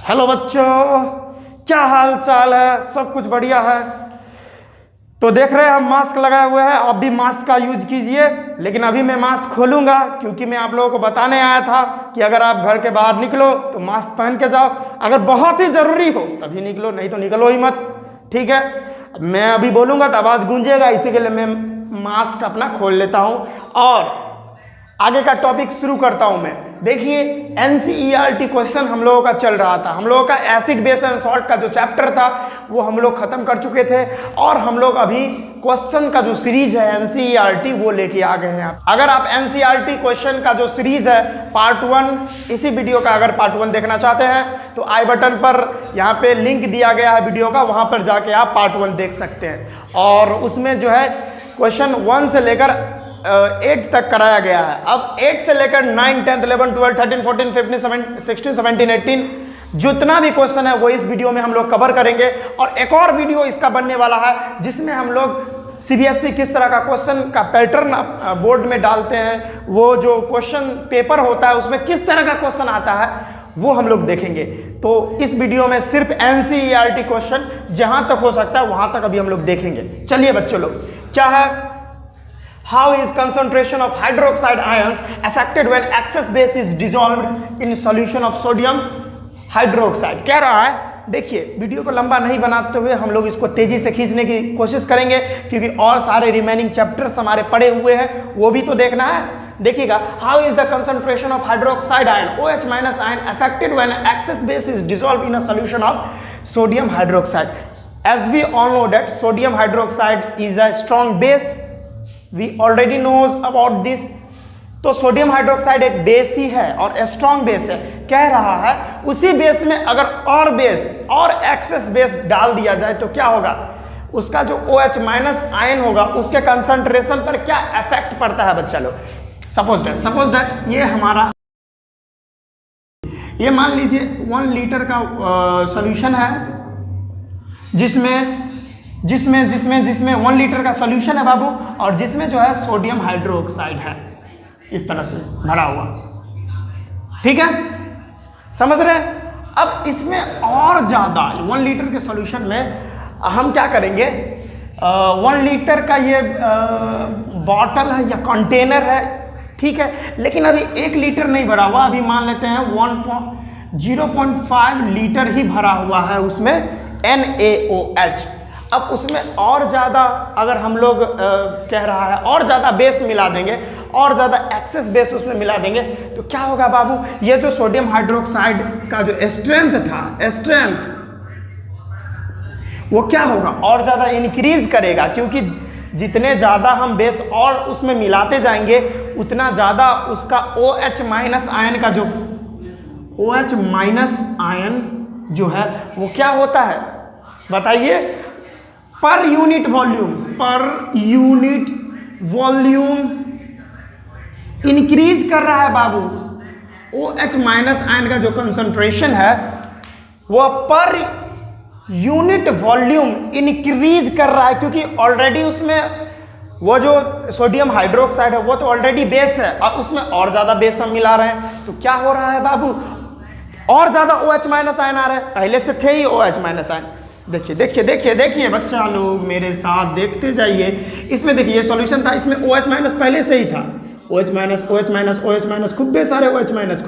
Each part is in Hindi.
हेलो बच्चों, क्या हाल चाल है? सब कुछ बढ़िया है। तो देख रहे हैं हम मास्क लगाए हुए हैं, आप भी मास्क का यूज कीजिए। लेकिन अभी मैं मास्क खोलूंगा क्योंकि मैं आप लोगों को बताने आया था कि अगर आप घर के बाहर निकलो तो मास्क पहन के जाओ। अगर बहुत ही ज़रूरी हो तभी निकलो, नहीं तो निकलो ही मत। ठीक है, मैं अभी बोलूँगा तो आवाज़ गूंजेगा, इसी के लिए मैं मास्क अपना खोल लेता हूँ और आगे का टॉपिक शुरू करता हूं मैं। देखिए, एनसीईआरटी क्वेश्चन हम लोगों का चल रहा था। हम लोगों का एसिड बेस एंड सॉल्ट का जो चैप्टर था वो हम लोग खत्म कर चुके थे और हम लोग अभी क्वेश्चन का जो सीरीज है एनसीईआरटी वो लेके आ गए हैं। अगर आप एनसीईआरटी क्वेश्चन का जो सीरीज है पार्ट 1, इसी वीडियो का अगर पार्ट 1 देखना चाहते हैं तो आई बटन पर यहाँ पे लिंक दिया गया है वीडियो का, वहां पर जाके आप पार्ट 1 देख सकते हैं। और उसमें जो है क्वेश्चन 1 से लेकर 8 तक कराया गया है। अब 8 से लेकर 9, 10, 11, 12, 13, 14, 15, 16, 17, 18 जितना भी क्वेश्चन है वो इस वीडियो में हम लोग कवर करेंगे। और एक और वीडियो इसका बनने वाला है जिसमें हम लोग सीबीएसई किस तरह का क्वेश्चन का पैटर्न बोर्ड में डालते हैं, वो जो क्वेश्चन पेपर होता है उसमें किस तरह का क्वेश्चन आता है वो हम लोग देखेंगे। तो इस वीडियो में सिर्फ एनसीईआरटी क्वेश्चन जहां तक हो सकता है वहां तक अभी हम लोग देखेंगे। चलिए बच्चों लोग, क्या है How is concentration of hydroxide ions affected when excess base is dissolved in solution of sodium hydroxide? कह रहा है, देखिए वीडियो को लंबा नहीं बनाते हुए हम लोग इसको तेजी से खींचने की कोशिश करेंगे क्योंकि और सारे रिमेनिंग चैप्टर्स हमारे पड़े हुए हैं, वो भी तो देखना है। देखिएगा, how is the concentration of hydroxide ion OH minus ion affected when excess base is dissolved in a solution of sodium hydroxide? As we all know that sodium hydroxide is a strong base, we already knows about this। तो सोडियम हाइड्रोक्साइड एक बेस ही है और स्ट्रॉन्ग बेस है। कह रहा है उसी बेस में अगर और बेस और एक्सेस बेस डाल दिया जाए तो क्या होगा, उसका जो OH माइनस आयन होगा उसके कंसंट्रेशन पर क्या इफेक्ट पड़ता है बच्चा लोग। सपोज दैट ये हमारा, ये मान लीजिए 1 लीटर का सॉल्यूशन है जिसमें 1 लीटर का सॉल्यूशन है बाबू, और जिसमें जो है सोडियम हाइड्रोक्साइड है इस तरह से भरा हुआ। ठीक है, समझ रहे हैं? अब इसमें और ज़्यादा 1 लीटर के सॉल्यूशन में हम क्या करेंगे, 1 लीटर का ये बॉटल है या कंटेनर है, ठीक है, लेकिन अभी 1 लीटर नहीं भरा हुआ, अभी मान लेते हैं 0.5 लीटर ही भरा हुआ है उसमें NaOH। अब उसमें और ज़्यादा अगर हम लोग कह रहा है और ज़्यादा बेस मिला देंगे, और ज़्यादा एक्सेस बेस उसमें मिला देंगे तो क्या होगा बाबू, ये जो सोडियम हाइड्रोक्साइड का जो स्ट्रेंथ था, वो क्या होगा, और ज़्यादा इंक्रीज करेगा। क्योंकि जितने ज़्यादा हम बेस और उसमें मिलाते जाएंगे उतना ज़्यादा उसका OH माइनस आयन का जो OH माइनस आयन जो है वो क्या होता है बताइए, पर यूनिट वॉल्यूम इंक्रीज कर रहा है बाबू। OH माइनस आयन का जो कंसंट्रेशन है वो पर यूनिट वॉल्यूम इंक्रीज कर रहा है, क्योंकि ऑलरेडी उसमें वो जो सोडियम हाइड्रोक्साइड है वो तो ऑलरेडी बेस है और उसमें और ज़्यादा बेस हम मिला रहे हैं तो क्या हो रहा है बाबू, और ज़्यादा OH माइनस आयन आ रहा है। पहले से थे ही OH माइनस आयन। देखिए बच्चा लोग मेरे साथ देखते जाइए। इसमें देखिए ये सॉल्यूशन था, इसमें OH माइनस पहले से ही था, OH माइनस खूब सारे OH माइनस,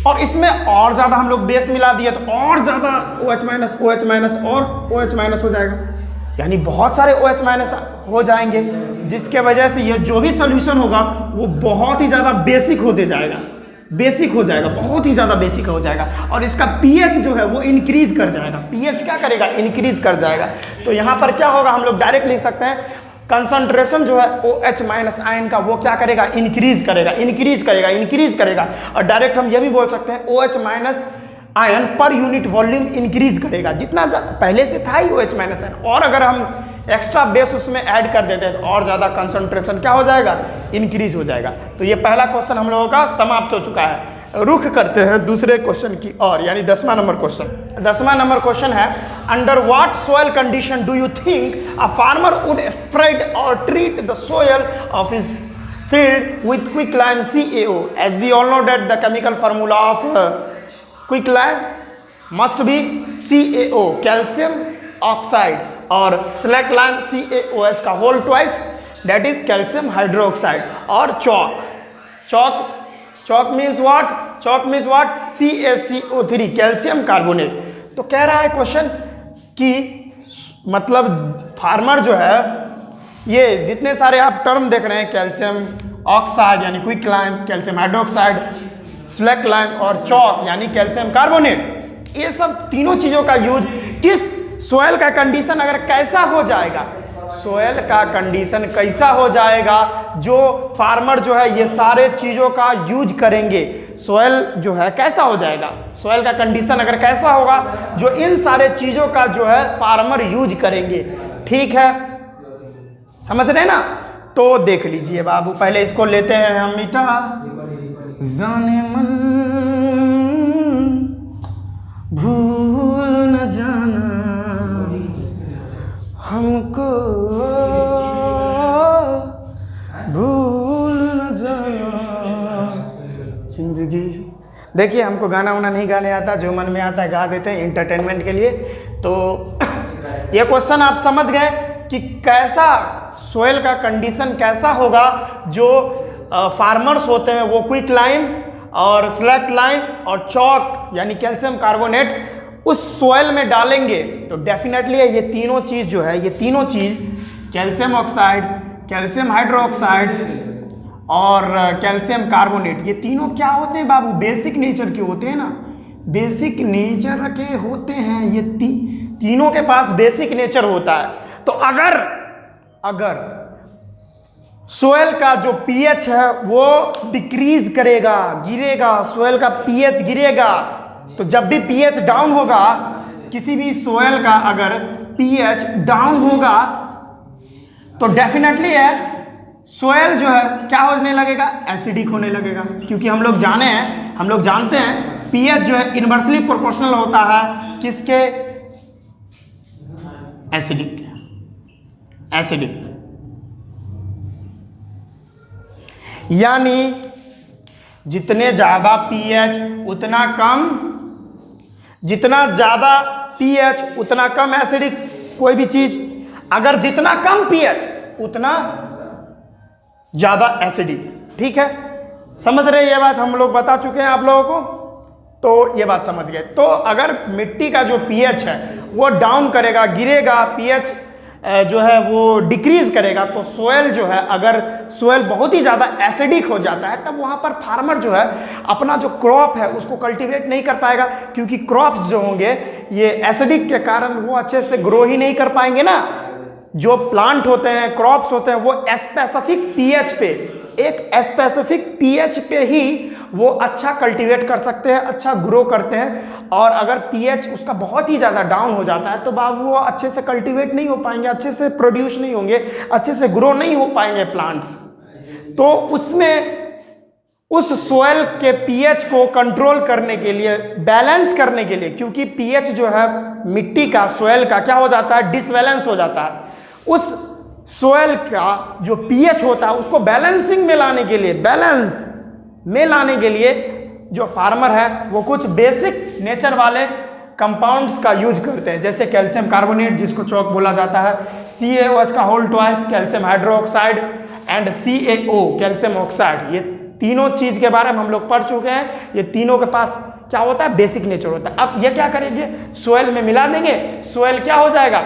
और इसमें और ज़्यादा हम लोग बेस मिला दिए तो और ज़्यादा OH माइनस और OH माइनस हो जाएगा, यानी बहुत सारे OH माइनस हो जाएंगे, जिसके वजह से ये जो भी सॉल्यूशन होगा वो बहुत ही ज़्यादा बेसिक हो जाएगा, बहुत ही ज़्यादा बेसिक हो जाएगा, और इसका pH जो है वो इंक्रीज कर जाएगा। pH क्या करेगा, इंक्रीज कर जाएगा। तो यहाँ पर क्या होगा, हम लोग डायरेक्ट लिख सकते हैं कंसंट्रेशन जो है OH माइनस आयन का वो क्या करेगा, इंक्रीज करेगा। और डायरेक्ट हम ये भी बोल सकते हैं OH minus ion per unit volume increase करेगा, जितना पहले से था ही OH माइनस आयन, और अगर हम एक्स्ट्रा बेस उसमें ऐड कर देते हैं तो और ज़्यादा कंसंट्रेशन क्या हो जाएगा, इंक्रीज हो जाएगा। तो ये पहला क्वेश्चन हम लोगों का समाप्त हो चुका है। रुख करते हैं दूसरे क्वेश्चन की और, यानी 10वां नंबर क्वेश्चन। 10वां नंबर क्वेश्चन है, under what soil condition do you think a farmer would spread or treat the soil of his filled with quicklime CaO. As we all know that the chemical formula of quicklime must be CaO calcium oxide, और सेलेक्ट लाइम CaOH का whole twice that is calcium hydroxide, और chalk means what CaCO3 calcium carbonate. तो कह रहा है क्वेश्चन कि मतलब फार्मर जो है ये जितने सारे आप टर्म देख रहे हैं, कैल्शियम ऑक्साइड यानी quicklime, calcium hydroxide, select lime और चौक यानी कैल्शियम कार्बोनेट, ये सब तीनों चीजों का यूज किस सोयल का कंडीशन अगर कैसा हो जाएगा, सोयल का कंडीशन कैसा हो जाएगा जो फार्मर जो है ये सारे चीजों का यूज करेंगे, सोयल जो है कैसा हो जाएगा, सोयल का कंडीशन अगर कैसा होगा जो इन सारे चीजों का जो है फार्मर यूज करेंगे। ठीक है, समझ रहे हैं ना? तो देख लीजिए बाबू, पहले इसको लेते हैं हम मीठा जाने मन भूल न जाना हमको भूल न जाना जिंदगी। देखिए हमको गाना वाना नहीं गाने आता, जो मन में आता है गा देते हैं इंटरटेनमेंट के लिए। तो ये क्वेश्चन आप समझ गए कि कैसा सोयल का कंडीशन कैसा होगा जो फार्मर्स होते हैं वो क्विक लाइम और सेलेक्ट लाइम और चौक यानी कैल्शियम कार्बोनेट उस सोयल में डालेंगे। तो डेफिनेटली ये तीनों चीज़ जो है, ये तीनों चीज़ कैल्शियम ऑक्साइड, कैल्शियम हाइड्रोक्साइड और कैल्शियम कार्बोनेट, ये तीनों क्या होते हैं बाबू? बेसिक नेचर के होते हैं ना, बेसिक नेचर के होते हैं ये तीनों के पास बेसिक नेचर होता है। तो अगर सोयल का जो पीएच है वो डिक्रीज करेगा, गिरेगा, सोयल का पीएच गिरेगा, तो जब भी पीएच डाउन होगा किसी भी सोयल का, अगर पीएच डाउन होगा तो डेफिनेटली है सोयल जो है क्या होने लगेगा? एसिडिक होने लगेगा। क्योंकि हम लोग जानते हैं पीएच जो है इनवर्सली प्रोपोर्शनल होता है किसके? एसिडिक। यानी जितने ज़्यादा पीएच उतना कम, जितना ज़्यादा पीएच उतना कम एसिडिक कोई भी चीज़, अगर जितना कम पीएच उतना ज़्यादा एसिडिक। ठीक है, समझ रहे ये बात? हम लोग बता चुके हैं आप लोगों को, तो ये बात समझ गए। तो अगर मिट्टी का जो पीएच है वो डाउन करेगा, गिरेगा, पीएच जो है वो डिक्रीज करेगा, तो सोयल जो है, अगर सोयल बहुत ही ज़्यादा एसिडिक हो जाता है तब वहाँ पर फार्मर जो है अपना जो क्रॉप है उसको कल्टीवेट नहीं कर पाएगा। क्योंकि क्रॉप्स जो होंगे ये एसिडिक के कारण वो अच्छे से ग्रो ही नहीं कर पाएंगे ना। जो प्लांट होते हैं, क्रॉप्स होते हैं, वो स्पेसिफिक पीएच पे, एक स्पेसिफिक पीएच पे ही वो अच्छा कल्टीवेट कर सकते हैं, अच्छा ग्रो करते हैं। और अगर पीएच उसका बहुत ही ज़्यादा डाउन हो जाता है तो बाबू वो अच्छे से कल्टीवेट नहीं हो पाएंगे, अच्छे से प्रोड्यूस नहीं होंगे, अच्छे से ग्रो नहीं हो पाएंगे प्लांट्स। तो उसमें उस सोयल के पीएच को कंट्रोल करने के लिए, बैलेंस करने के लिए, क्योंकि पीएच जो है मिट्टी का, सोयल का क्या हो जाता है? डिसबैलेंस हो जाता है। उस सोयल का जो पीएच होता है उसको बैलेंसिंग में लाने के लिए, बैलेंस में लाने के लिए जो फार्मर है वो कुछ बेसिक नेचर वाले कंपाउंड्स का यूज करते हैं, जैसे कैल्शियम कार्बोनेट जिसको चौक बोला जाता है, CaOH का whole twice calcium hydroxide and CaO calcium oxide. ये तीनों चीज़ के बारे में हम लोग पढ़ चुके हैं। ये तीनों के पास क्या होता है? बेसिक नेचर होता है। अब ये क्या करेंगे? सोयल में मिला देंगे, सोयल क्या हो जाएगा?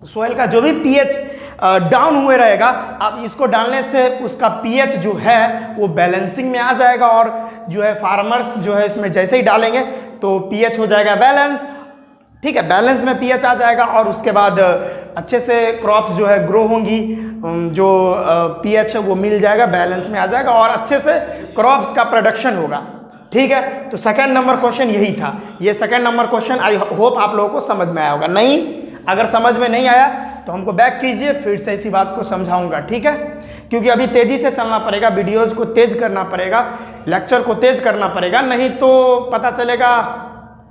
सोयल का जो भी पीएच डाउन हुए रहेगा, अब इसको डालने से उसका पीएच जो है वो बैलेंसिंग में आ जाएगा। और जो है फार्मर्स जो है इसमें जैसे ही डालेंगे तो पीएच हो जाएगा बैलेंस। ठीक है, बैलेंस में पीएच आ जाएगा और उसके बाद अच्छे से क्रॉप्स जो है ग्रो होंगी, जो पीएच है वो मिल जाएगा, बैलेंस में आ जाएगा और अच्छे से क्रॉप्स का प्रोडक्शन होगा। ठीक है, तो सेकंड नंबर क्वेश्चन यही था। ये second number question I hope आप लोगों को समझ में आया होगा। नहीं, अगर समझ में नहीं आया तो हमको बैक कीजिए, फिर से इसी बात को समझाऊंगा। ठीक है, क्योंकि अभी तेज़ी से चलना पड़ेगा, वीडियोज को तेज़ करना पड़ेगा, लेक्चर को तेज़ करना पड़ेगा, नहीं तो पता चलेगा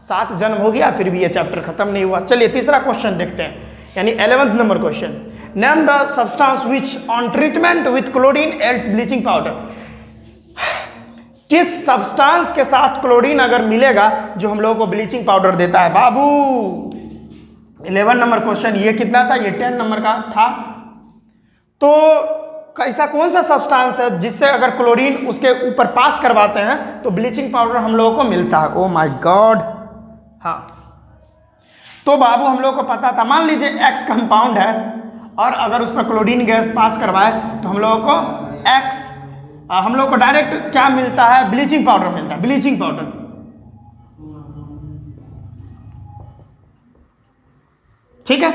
7 जन्म हो गया फिर भी ये चैप्टर खत्म नहीं हुआ। चलिए तीसरा क्वेश्चन देखते हैं, यानी 11th number question. Name the substance which on treatment with chlorine yields bleaching powder. किस सब्सटेंस के साथ क्लोरीन अगर मिलेगा जो हम लोगों को ब्लीचिंग पाउडर देता है बाबू। 11 नंबर क्वेश्चन, ये कितना था, ये 10 नंबर का था। तो ऐसा कौन सा सब्सटेंस है जिससे अगर क्लोरीन उसके ऊपर पास करवाते हैं तो ब्लीचिंग पाउडर हम लोगों को मिलता है। Oh my God. हाँ, तो बाबू हम लोगों को पता था, मान लीजिए एक्स कंपाउंड है और अगर उस पर क्लोरीन गैस पास करवाए तो हम लोगों को एक्स, हम लोग को डायरेक्ट क्या मिलता है, ब्लीचिंग पाउडर मिलता है, ब्लीचिंग पाउडर। ठीक है,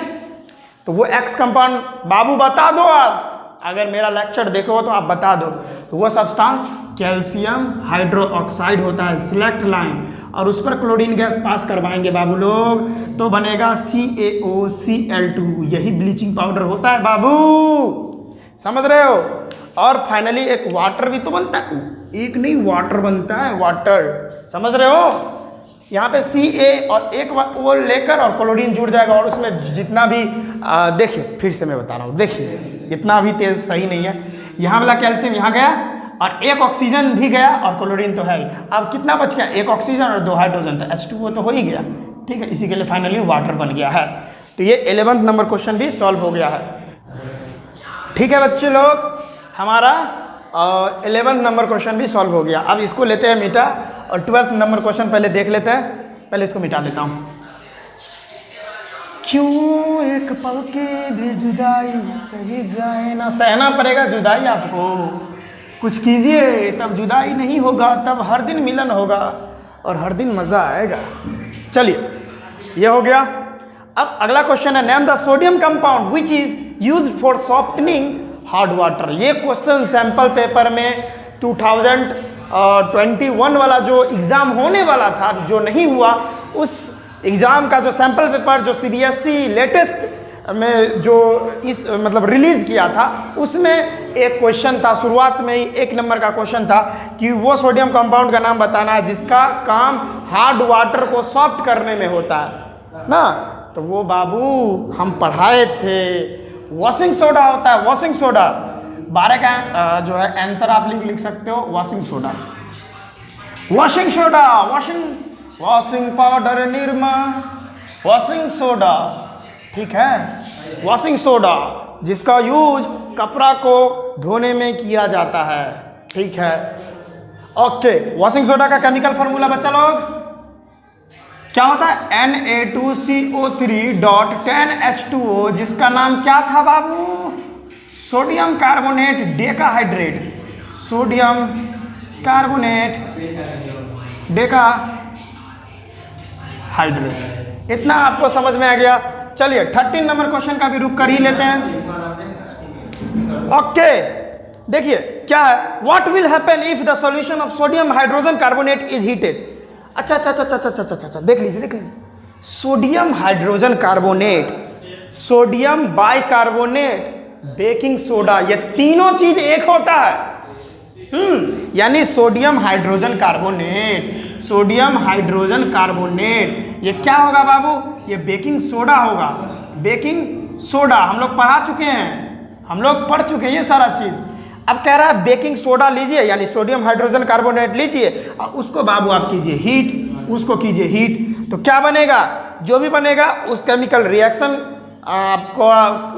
तो वो एक्स कंपाउंड बाबू बता दो आप, अगर मेरा लेक्चर देखो तो आप बता दो। तो वो सब्सटेंस कैल्शियम हाइड्रोक्साइड होता है, सिलेक्ट लाइन, और उस पर क्लोरीन गैस पास करवाएंगे बाबू लोग तो बनेगा CaOCl2, यही ब्लीचिंग पाउडर होता है बाबू, समझ रहे हो। और फाइनली एक वाटर भी तो बनता है, एक नहीं वाटर बनता है, वाटर, समझ रहे हो। यहाँ पे Ca और एक वो लेकर और क्लोरीन जुड़ जाएगा और उसमें जितना भी देखिए, फिर से मैं बता रहा हूँ, देखिए इतना भी तेज सही नहीं है। यहाँ वाला कैल्शियम यहाँ गया और एक ऑक्सीजन भी गया और क्लोरीन तो है ही। अब कितना बच गया, एक ऑक्सीजन और 2 हाइड्रोजन, तो H2O तो हो ही गया। ठीक है, इसी के लिए फाइनली वाटर बन गया है। तो ये 11th नंबर क्वेश्चन भी सॉल्व हो गया है। ठीक है बच्चे लोग, हमारा 11th नंबर क्वेश्चन भी सॉल्व हो गया। अब इसको लेते हैं मिटा और 12th नंबर क्वेश्चन पहले देख लेते हैं, पहले इसको मिटा लेता हूँ। क्यों एक पल की भी जुदाई सही जाए ना, सहना पड़ेगा जुदाई आपको, कुछ कीजिए तब जुदाई नहीं होगा, तब हर दिन मिलन होगा और हर दिन मज़ा आएगा। चलिए ये हो गया। अब अगला क्वेश्चन है, name the sodium compound which is used for softening hard water. ये क्वेश्चन सैंपल पेपर में 2021 वाला जो एग्ज़ाम होने वाला था, जो नहीं हुआ, उस एग्ज़ाम का जो सैंपल पेपर जो CBSE लेटेस्ट में जो इस मतलब रिलीज़ किया था, उसमें एक क्वेश्चन था, शुरुआत में ही 1 नंबर का क्वेश्चन था कि वो सोडियम कंपाउंड का नाम बताना है जिसका काम हार्ड वाटर को सॉफ्ट करने में होता है ना। तो वो बाबू हम पढ़ाए थे, वॉशिंग सोडा होता है, वॉशिंग सोडा। 12 का जो है आंसर आप लिख सकते हो, washing soda, washing soda, washing powder, Nirma, washing soda. ठीक है, वॉशिंग सोडा जिसका यूज कपड़ा को धोने में किया जाता है। ठीक है, ओके। वॉशिंग सोडा का केमिकल फॉर्मूला बच्चा लोग क्या होता है, Na2CO3.10H2O, जिसका नाम क्या था बाबू, sodium carbonate decahydrate, sodium carbonate decahydrate. इतना आपको समझ में आ गया। चलिए 13 नंबर क्वेश्चन का भी रुक कर ही लेते हैं। ओके, देखिए क्या है, what will happen if the solution of sodium hydrogen carbonate is heated. अच्छा, देख लीजिए, sodium hydrogen carbonate, sodium bicarbonate, baking soda, ये तीनों चीज एक होता है। यानी sodium hydrogen carbonate, sodium hydrogen carbonate, ये क्या होगा बाबू, ये बेकिंग सोडा होगा। बेकिंग सोडा हम लोग पढ़ा चुके हैं, हम लोग पढ़ चुके हैं ये सारा चीज। अब कह रहा है बेकिंग सोडा लीजिए, यानी सोडियम हाइड्रोजन कार्बोनेट लीजिए और उसको बाबू आप कीजिए हीट, उसको कीजिए हीट, तो क्या बनेगा, जो भी बनेगा उस केमिकल रिएक्शन आपको,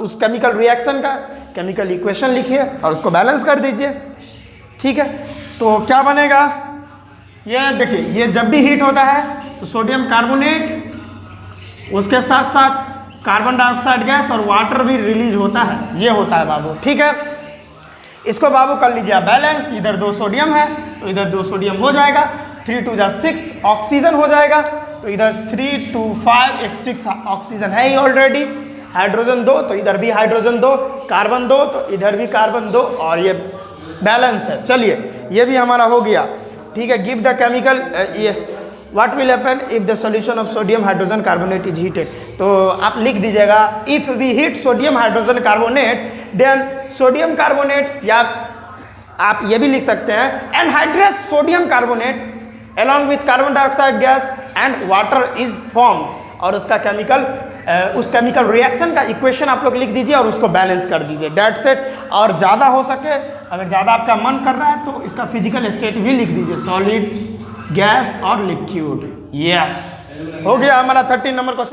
उस केमिकल रिएक्शन का केमिकल इक्वेशन लिखिए और उसको बैलेंस कर दीजिए। ठीक है, तो क्या बनेगा, ये देखिए, ये जब भी हीट होता है तो सोडियम कार्बोनेट, उसके साथ साथ कार्बन डाइऑक्साइड गैस और वाटर भी रिलीज होता है, ये होता है बाबू। ठीक है, इसको बाबू कर लीजिए आप बैलेंस, इधर 2 सोडियम है तो इधर 2 सोडियम हो जाएगा, 3 2 6 ऑक्सीजन हो जाएगा, तो इधर 3 2 5 एक 6 ऑक्सीजन है ही ऑलरेडी, हाइड्रोजन 2 तो इधर भी हाइड्रोजन 2, कार्बन 2 तो इधर भी कार्बन 2, और ये बैलेंस है। चलिए ये भी हमारा हो गया। ठीक है, गिव द केमिकल, ये what will happen if the solution of sodium hydrogen carbonate is heated. तो आप लिख दीजिएगा, if we heat sodium hydrogen carbonate then sodium carbonate, या आप ये भी लिख सकते हैं anhydrous sodium carbonate along with carbon dioxide gas and water is form, और उसका केमिकल उस केमिकल रिएक्शन का इक्वेशन आप लोग लिख दीजिए और उसको बैलेंस कर दीजिए, डेट्स इट। और ज़्यादा हो सके, अगर ज़्यादा आपका मन कर रहा है तो इसका फिजिकल स्टेट भी लिख दीजिए, सॉलिड, गैस और लिक्विड। यस, हो गया हमारा 13 नंबर क्वेश्चन।